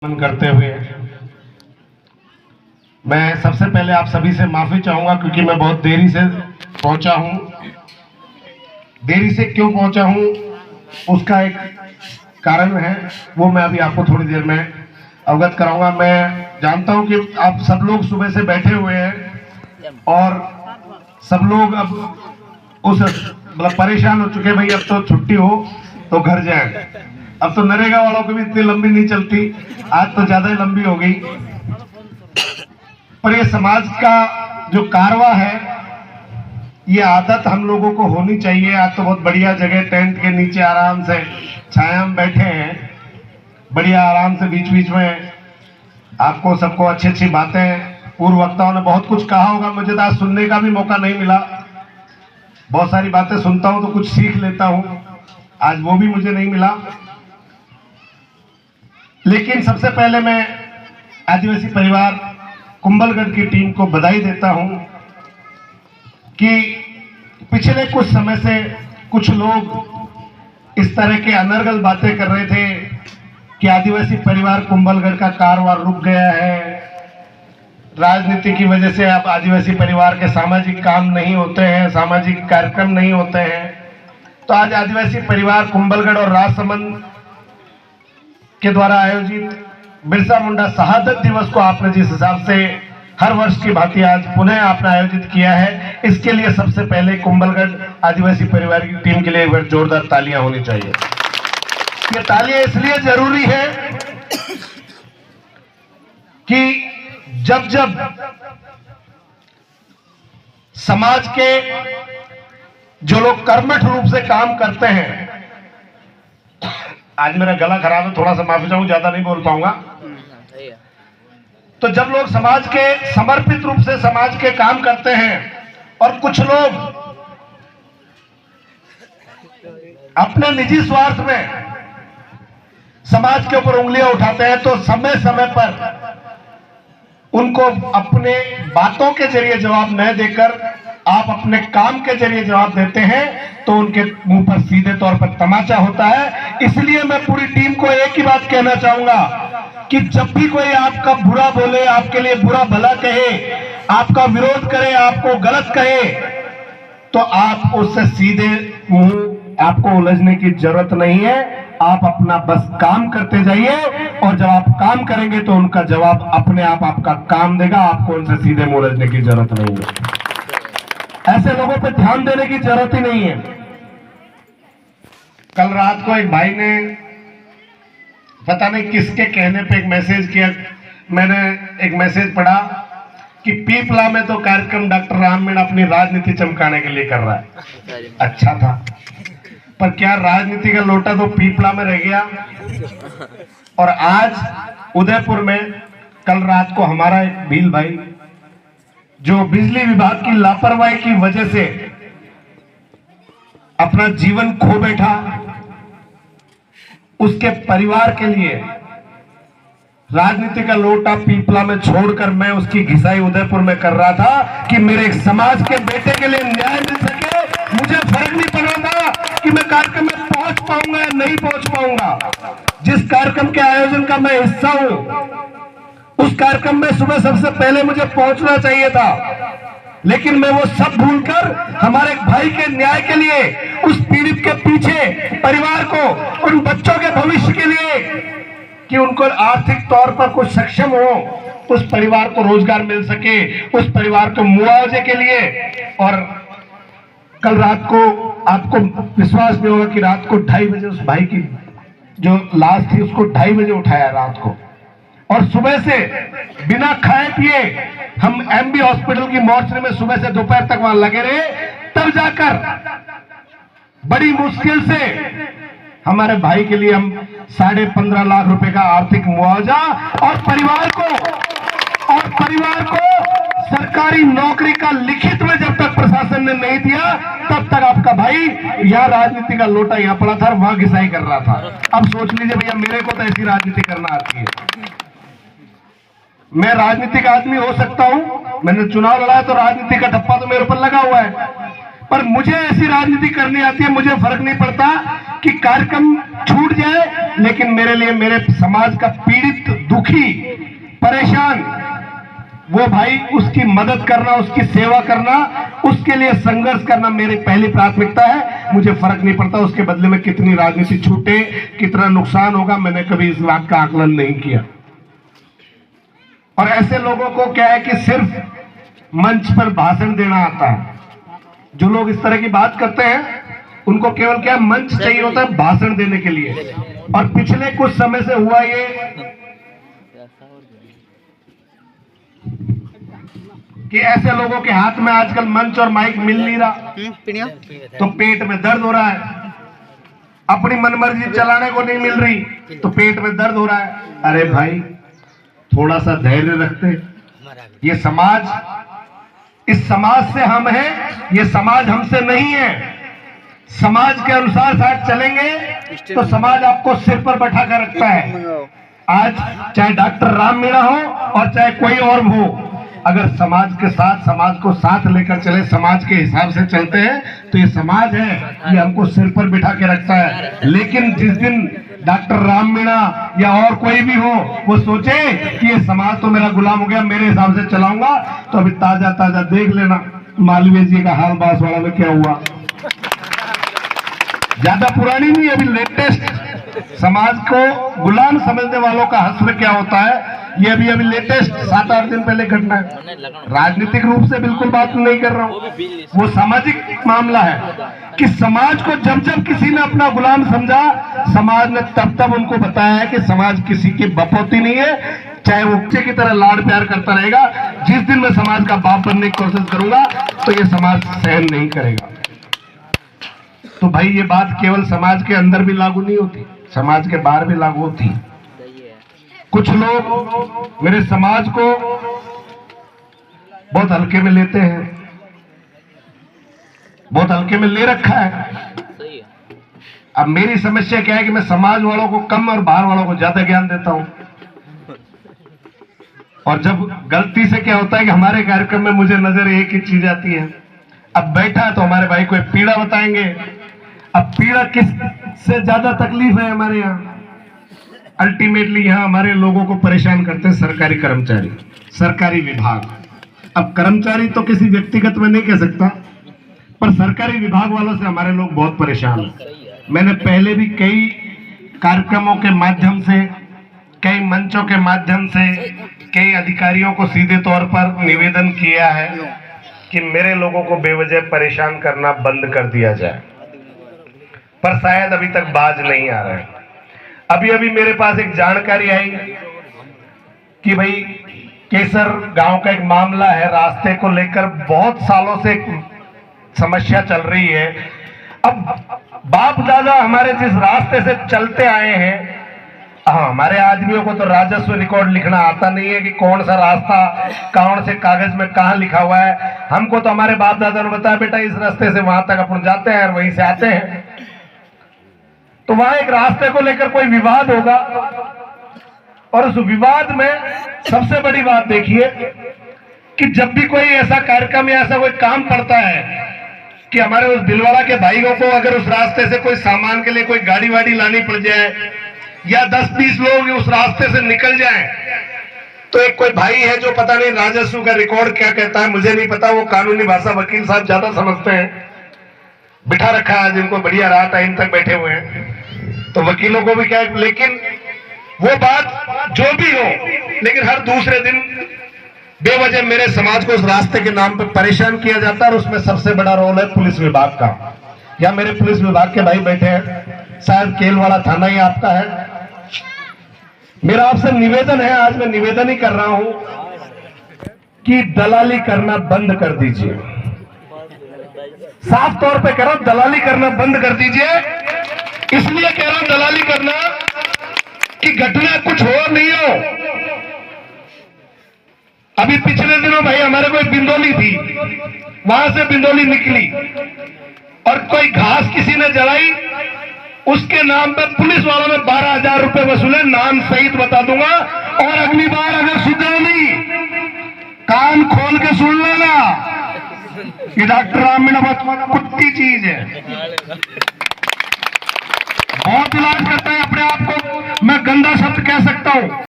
करते हुए मैं सबसे पहले आप सभी से माफी चाहूंगा क्योंकि मैं बहुत देरी से पहुंचा हूं। देरी से क्यों पहुंचा हूं उसका एक कारण है, वो मैं अभी आपको थोड़ी देर में अवगत कराऊंगा। मैं जानता हूं कि आप सब लोग सुबह से बैठे हुए हैं और सब लोग अब उस मतलब परेशान हो चुके, भाई अब तो छुट्टी हो तो घर जाएं। अब तो नरेगा वालों की भी इतनी लंबी नहीं चलती, आज तो ज्यादा ही लंबी हो गई। पर ये समाज का जो कारवा है, ये आदत हम लोगों को होनी चाहिए। आज तो बहुत बढ़िया जगह टेंट के नीचे आराम से छाया में बैठे हैं, बढ़िया आराम से बीच बीच में आपको सबको अच्छी अच्छी बातें, पूर्व वक्ताओं ने बहुत कुछ कहा होगा, मुझे तो आज सुनने का भी मौका नहीं मिला। बहुत सारी बातें सुनता हूं तो कुछ सीख लेता हूं, आज वो भी मुझे नहीं मिला। लेकिन सबसे पहले मैं आदिवासी परिवार कुंभलगढ़ की टीम को बधाई देता हूं कि पिछले कुछ समय से कुछ लोग इस तरह के अनर्गल बातें कर रहे थे कि आदिवासी परिवार कुंभलगढ़ का कारोबार रुक गया है, राजनीति की वजह से अब आदिवासी परिवार के सामाजिक काम नहीं होते हैं, सामाजिक कार्यक्रम नहीं होते हैं। तो आज आदिवासी परिवार कुंभलगढ़ और राजसमंद के द्वारा आयोजित बिरसा मुंडा शहादत दिवस को आपने जिस हिसाब से हर वर्ष की भांति आज पुनः आपने आयोजित किया है, इसके लिए सबसे पहले कुंभलगढ़ आदिवासी परिवार की टीम के लिए एक बार जोरदार तालियां होनी चाहिए। ये तालियां इसलिए जरूरी है कि जब जब समाज के जो लोग कर्मठ रूप से काम करते हैं, आज मेरा गला खराब है, थोड़ा सा माफी चाहूं, ज्यादा नहीं बोल पाऊंगा। तो जब लोग समाज के समर्पित रूप से समाज के काम करते हैं और कुछ लोग अपने निजी स्वार्थ में समाज के ऊपर उंगलियां उठाते हैं, तो समय समय पर उनको अपने बातों के जरिए जवाब न देकर आप अपने काम के जरिए जवाब देते हैं, तो उनके मुंह पर सीधे तौर पर तमाचा होता है। इसलिए मैं पूरी टीम को एक ही बात कहना चाहूंगा कि जब भी कोई आपका बुरा बोले, आपके लिए बुरा भला कहे, आपका विरोध करे, आपको गलत कहे, तो आप उससे सीधे मुंह, आपको उलझने की जरूरत नहीं है। आप अपना बस काम करते जाइए और जब आप काम करेंगे तो उनका जवाब अपने आप आपका काम देगा, आपको उनसे सीधे मुंह उलझने की जरूरत नहीं है। ऐसे लोगों पे ध्यान देने की जरूरत ही नहीं है। कल रात को एक भाई ने पता नहीं किसके कहने पे एक मैसेज किया, मैंने एक मैसेज पढ़ा कि पीपला में तो कार्यक्रम डॉक्टर राम मीणा अपनी राजनीति चमकाने के लिए कर रहा है। अच्छा था, पर क्या राजनीति का लोटा तो पीपला में रह गया। और आज उदयपुर में कल रात को हमारा एक भील भाई जो बिजली विभाग की लापरवाही की वजह से अपना जीवन खो बैठा, उसके परिवार के लिए राजनीति का लोटा पीपला में छोड़कर मैं उसकी घिसाई उदयपुर में कर रहा था कि मेरे एक समाज के बेटे के लिए न्याय मिल सके। मुझे फर्क नहीं पड़ रहा था कि मैं कार्यक्रम में पहुंच पाऊंगा या नहीं पहुंच पाऊंगा। जिस कार्यक्रम के आयोजन का मैं हिस्सा हूं, उस कार्यक्रम में सुबह सबसे पहले मुझे पहुंचना चाहिए था, लेकिन मैं वो सब भूलकर हमारे भाई के न्याय के लिए, उस पीड़ित के पीछे परिवार को, उन बच्चों के भविष्य के लिए कि उनको आर्थिक तौर पर कुछ सक्षम हो, उस परिवार को रोजगार मिल सके, उस परिवार को मुआवजे के लिए। और कल रात को आपको विश्वास नहीं होगा कि रात को 2:30 बजे उस भाई की जो लाश थी उसको 2:30 बजे उठाया रात को, और सुबह से बिना खाए पिए हम एमबी हॉस्पिटल की मॉर्चरी में सुबह से दोपहर तक वहां लगे रहे। तब जाकर बड़ी मुश्किल से हमारे भाई के लिए हम 15.5 लाख रुपए का आर्थिक मुआवजा और परिवार को सरकारी नौकरी का लिखित में जब तक प्रशासन ने नहीं दिया, तब तक आपका भाई यहाँ राजनीति का लोटा यहाँ पड़ा था, वहां घिसाई कर रहा था। अब सोच लीजिए भैया, मेरे को तो ऐसी राजनीति करना आती है। मैं राजनीतिक आदमी हो सकता हूं, मैंने चुनाव लड़ा तो राजनीति का ठप्पा तो मेरे ऊपर लगा हुआ है, पर मुझे ऐसी राजनीति करनी आती है, मुझे फर्क नहीं पड़ता कि कार्यक्रम छूट जाए, लेकिन मेरे लिए मेरे समाज का पीड़ित, दुखी, परेशान वो भाई, उसकी मदद करना, उसकी सेवा करना, उसके लिए संघर्ष करना मेरी पहली प्राथमिकता है। मुझे फर्क नहीं पड़ता उसके बदले में कितनी राजनीति छूटे, कितना नुकसान होगा, मैंने कभी इस बात का आकलन नहीं किया। और ऐसे लोगों को क्या है कि सिर्फ मंच पर भाषण देना आता है। जो लोग इस तरह की बात करते हैं उनको केवल क्या मंच चाहिए होता है भाषण देने के लिए। और पिछले कुछ समय से हुआ ये कि ऐसे लोगों के हाथ में आजकल मंच और माइक मिल नहीं रहा, तो पेट में दर्द हो रहा है, अपनी मनमर्जी चलाने को नहीं मिल रही तो पेट में दर्द हो रहा है। अरे भाई थोड़ा सा धैर्य रखते, ये समाज, इस समाज से हम हैं, ये समाज हमसे नहीं है। समाज के अनुसार साथ चलेंगे तो समाज आपको सिर पर बैठा कर रखता है। आज चाहे डॉक्टर राम मीणा हो और चाहे कोई और हो, अगर समाज के साथ, समाज को साथ लेकर चले, समाज के हिसाब से चलते हैं तो ये समाज है, ये हमको सिर पर बिठा के रखता है। लेकिन जिस दिन डॉक्टर राम मीणा या और कोई भी हो वो सोचे कि ये समाज तो मेरा गुलाम हो गया, मेरे हिसाब से चलाऊंगा, तो अभी ताजा ताजा देख लेना मालवीय जी का हाल बांसवाड़ा में क्या हुआ। ज्यादा पुरानी नहीं, अभी लेटेस्ट समाज को गुलाम समझने वालों का हश्र क्या होता है, ये अभी लेटेस्ट 7-8 दिन पहले घटना है। राजनीतिक रूप से बिल्कुल बात नहीं कर रहा हूं, वो सामाजिक मामला है कि समाज को जब जब किसी ने अपना गुलाम समझा, समाज ने तब तब उनको बताया है कि समाज किसी की बपौती नहीं है, चाहे वो बच्चे की तरह लाड प्यार करता रहेगा। जिस दिन मैं समाज का बाप बनने की कोशिश करूंगा तो ये समाज सहन नहीं करेगा। तो भाई ये बात केवल समाज के अंदर भी लागू नहीं होती, समाज के बाहर भी लागू होती। कुछ लोग मेरे समाज को बहुत हल्के में लेते हैं, बहुत हल्के में ले रखा है। अब मेरी समस्या क्या है कि मैं समाज वालों को कम और बाहर वालों को ज्यादा ज्ञान देता हूं। और जब गलती से क्या होता है कि हमारे कार्यक्रम में मुझे नजर एक ही चीज आती है, अब बैठा है तो हमारे भाई को पीड़ा बताएंगे। अब पीड़ा किस से ज्यादा तकलीफ है हमारे यहाँ, अल्टीमेटली यहाँ हमारे लोगों को परेशान करते हैं सरकारी कर्मचारी, सरकारी विभाग। अब कर्मचारी तो किसी व्यक्तिगत में नहीं कह सकता, पर सरकारी विभाग वालों से हमारे लोग बहुत परेशान हैं। मैंने पहले भी कई कार्यक्रमों के माध्यम से, कई मंचों के माध्यम से कई अधिकारियों को सीधे तौर पर निवेदन किया है कि मेरे लोगों को बेवजह परेशान करना बंद कर दिया जाए, पर शायद अभी तक बाज नहीं आ रहा है। अभी अभी मेरे पास एक जानकारी आई कि भाई केसर गांव का एक मामला है, रास्ते को लेकर बहुत सालों से एक समस्या चल रही है। अब बाप दादा हमारे जिस रास्ते से चलते आए हैं, हाँ हमारे आदमियों को तो राजस्व रिकॉर्ड लिखना आता नहीं है कि कौन सा रास्ता कौन से कागज में कहाँ लिखा हुआ है। हमको तो हमारे बाप दादा ने बताया बेटा इस रास्ते से वहां तक अपन जाते हैं और वहीं से आते हैं। तो वहां एक रास्ते को लेकर कोई विवाद होगा और उस विवाद में सबसे बड़ी बात देखिए कि जब भी कोई ऐसा कार्यक्रम या ऐसा कोई काम पड़ता है कि हमारे उस भिलवाड़ा के भाइयों को अगर उस रास्ते से कोई सामान के लिए कोई गाड़ी वाड़ी लानी पड़ जाए या 10-20 लोग उस रास्ते से निकल जाएं, तो एक कोई भाई है जो पता नहीं राजस्व का रिकॉर्ड क्या कहता है, मुझे नहीं पता, वो कानूनी भाषा वकील साहब ज्यादा समझते हैं, बिठा रखा है जिनको बढ़िया रात टाइम तक बैठे हुए हैं, तो वकीलों को भी क्या, लेकिन वो बात जो भी हो, लेकिन हर दूसरे दिन बेवजह मेरे समाज को उस रास्ते के नाम पर परेशान किया जाता है। और उसमें सबसे बड़ा रोल है पुलिस विभाग का। या मेरे पुलिस विभाग के भाई बैठे हैं, शायद केलवाड़ा थाना ही आपका है। मेरा आपसे निवेदन है, आज मैं निवेदन ही कर रहा हूं कि दलाली करना बंद कर दीजिए। साफ तौर पे कह रहा हूं, दलाली करना बंद कर दीजिए। इसलिए कह रहा हूं दलाली करना कि घटना कुछ हो नहीं हो। अभी पिछले दिनों भाई हमारे कोई बिंदौली थी, वहां से बिंदौली निकली और कोई घास किसी ने जलाई, उसके नाम पर पुलिस वालों ने 12,000 रुपए वसूले, नाम सहित बता दूंगा। और अगली बार अगर सुधरे नहीं, कान खोल के सुन लेना, ये डॉक्टर राम मीणा कुत्ती चीज है, बहुत इलाज करता है अपने आप को, मैं गंदा शब्द कह सकता हूं।